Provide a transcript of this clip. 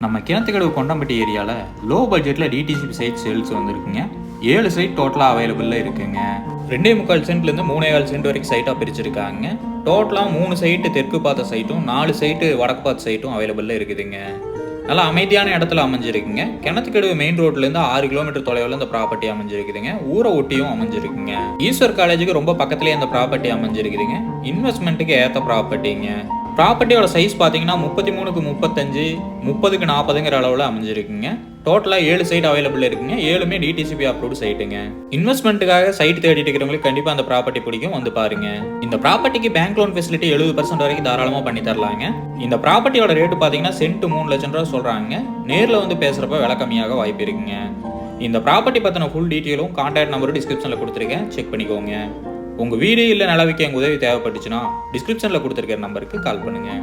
நம்ம கிணத்துக்கடவு கொண்டம்பட்டி ஏரியாவில் லோ பட்ஜெட்டில் டிடிசிபி சைட் சேல்ஸ் வந்திருக்குங்க. 7 சைட் டோட்டலாக அவைலபிளில் இருக்குங்க. 2.25 சென்ட்லேருந்து 3.25 சென்ட் வரைக்கும் சைட்டாக பிரிச்சிருக்காங்க. டோட்டலாக 3 சைட்டு தெற்கு பார்த்த சைட்டும் 4 சைட்டு வடக்கு பார்த்த சைட்டும் அவைலபிளில் இருக்குதுங்க. நல்லா அமைதியான இடத்துல அமைஞ்சிருக்குங்க. கிணத்துக்கடவு மெயின் ரோட்லேருந்து 6 கிலோமீட்டர் தொலைவில் இந்த ப்ராப்பர்ட்டி அமைஞ்சிருக்குதுங்க. ஊரை ஒட்டியும் அமைஞ்சிருக்குங்க. ஈஸ்வர் காலேஜுக்கு ரொம்ப பக்கத்துலேயே இந்த ப்ராப்பர்ட்டி அமைஞ்சிருக்குதுங்க. இன்வெஸ்ட்மெண்ட்டுக்கு ஏற்ற ப்ராப்பர்ட்டிங்க. ப்ராப்பர்ட்டியோட சைஸ் பார்த்தீங்கன்னா 33க்கு 35, 30க்கு 40ங்கிற அளவில் அமைஞ்சிருக்குங்க. டோட்டலாக 7 சைட் அவைலபிள் இருக்குங்க. 7மே டிடிசிபி அப்ரூவ்டு சைட்டுங்க. இன்வெஸ்ட்மெண்ட்டுக்காக சைட் தேடிட்டு இருக்கிறவங்களுக்கு கண்டிப்பாக அந்த ப்ராப்பர்ட்டி பிடிக்கும், வந்து பாருங்க. இந்த ப்ராப்பர்ட்டிக்கு பேங்க் லோன் ஃபெசிலிட்டி 70% வரைக்கும் தாராளமாக பண்ணி தரலாங்க. இந்த ப்ராப்பர்ட்டியோட ரேட்டு பார்த்தீங்கன்னா சென்ட் 3 லட்சம் ரூபா சொல்கிறாங்க. நேரில் வந்து பேசுகிறப்ப விலை கம்மியாக வாய்ப்பு இருக்குங்க. இந்த ப்ராப்பர்ட்டி பற்றின ஃபுல் டீட்டெயிலும் கான்டாக்ட் நம்பரும் டிஸ்கிரிப்ஷனில் கொடுத்துருக்கேன், செக் பண்ணிக்கோங்க. உங்கள் வீடு இல்லை நிலவிக்க எங்கள் உதவி தேவைப்பட்டுச்சுன்னா டிஸ்கிரிப்ஷனில் கொடுத்துருக்கிற நம்பருக்கு கால் பண்ணுங்கள்.